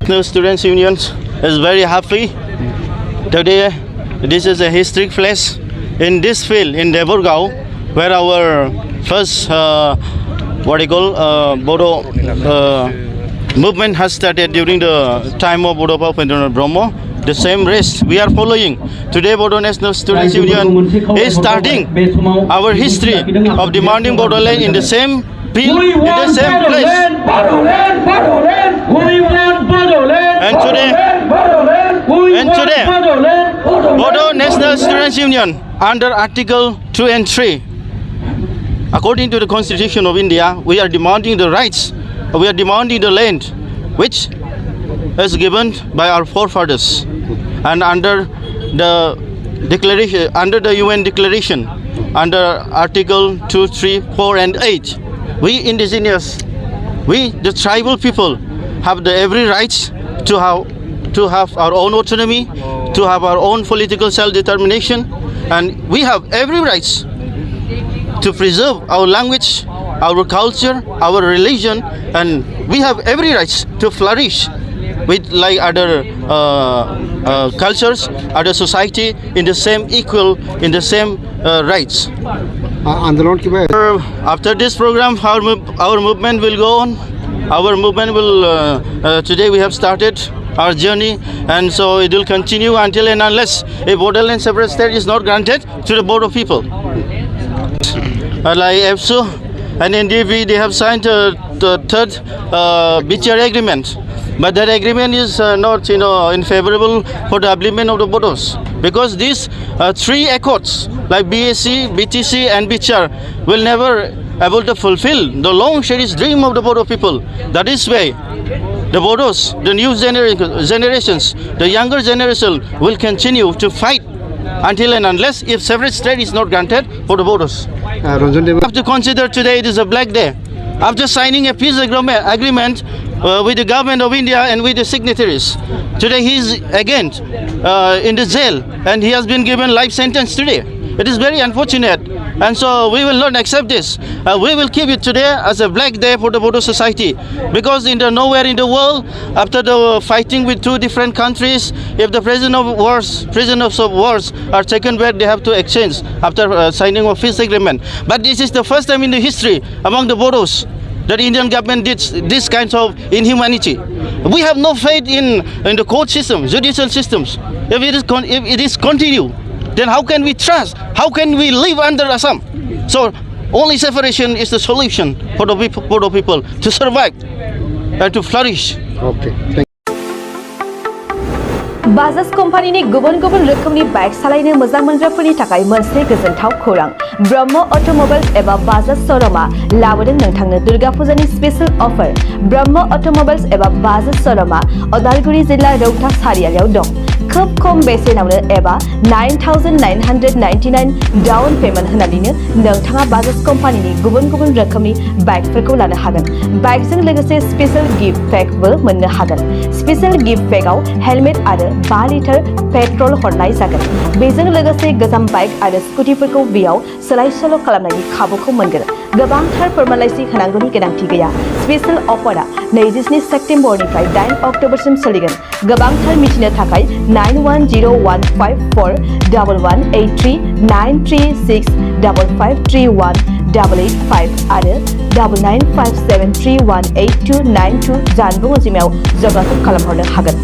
The Students' Union is very happy. Today, this is a historic place in this field in Deborgao, where our first Bodo movement has started during the time of Bodo Papendranath Brahmo. The same race we are following. Today, Bodo National Students' Union is starting our history of demanding Bodoland in the same field, in the same place. And today, Bodo National Students' Union under Article 2 and 3, according to the Constitution of India, we are demanding the rights, we are demanding the land which is given by our forefathers, and under the declaration, under the UN declaration, under Article 2, 3, 4 and 8, we indigenous, we the tribal people have the every rights to have our own autonomy, to have our own political self-determination, and we have every rights to preserve our language, our culture, our religion, and we have every rights to flourish with like other cultures, other society in the same equal, in the same rights. After this program, our movement will go on. Our movement will, today we have started our journey, and so it will continue until and unless a Bodoland separate state is not granted to the Bodo people. Like EPSU and NDP, they have signed the third BCR agreement. But that agreement is not, in favorable for the upliftment of the Bodos, because these three accords like BAC, BTC, and BCR will never able to fulfill the long cherished dream of the Bodo people. That is why the Bodos, the new generations, the younger generation will continue to fight until and unless if separate state is not granted for the Bodos. We have to consider today it is a black day. After signing a peace agreement with the government of India and with the signatories, today he is again in the jail, and he has been given life sentence today. It is very unfortunate, and so we will not accept this. We will keep it today as a black day for the Bodo society, because nowhere in the world, after the fighting with two different countries, if the prisoners of wars are taken back, they have to exchange after signing of peace agreement. But this is the first time in the history among the Bodos that the Indian government did this kind of inhumanity. We have no faith in the court system, judicial systems. If it is continue, then how can we trust? How can we live under Assam? So only separation is the solution for the people to survive and to flourish. Okay. Thank you. Bajaj कम्पानीनि गुबुन गुबुन रोखोमनि bike सालायनो मोजां मोनग्राफोरनि थाखाय मोनसे गोजोनथाव खौरां। ब्रह्म अट'मबाइल्स एबा बाजाज श'रुमआ लाबोदों नोंथांनो दुर्गा फुजानि स्पेशल अफार। ब्रह्म अट'मबाइल्स एबा बाजाज श'रुमआ उदालगुरि जिल्ला रौता सारियालियाव दं। खोब खम बेसेनावनो एबा 9,999 डाउन पेमेन्ट होनानैनो नोंथाङा बाजाज कम्पानीनि गुबुन गुबुन रोखोमनि बाइकफोरखौ लानो हागोन। बाइकजों लोगोसे स्पेशल गिफ्ट पेकबो मोननो हागोन। स्पेशल गिफ्ट पेकआव हेलमेट आरो 5 लिटार पेट्रल हरनाय जागोन। बेजों लोगोसे गोजाम बाइक आरो स्कुटिफोरखौ बेयाव सोलाय सोल' खालामनायनि खाबुखौ मोनगोन। गोबांथार फोरमानलाइसि होनांगौनि गोनांथि गैया। स्पेशल अफारा 27 सेप्तेम्बरनिफ्राय 8 अक्ट'बरसिम सोलिगोन। गोबांथार मिथिनो थाखाय 9101541183 9365531 885 आरो 9957318292 जानबुं अनजिमायाव जगाजग खालामहरनो हागोन।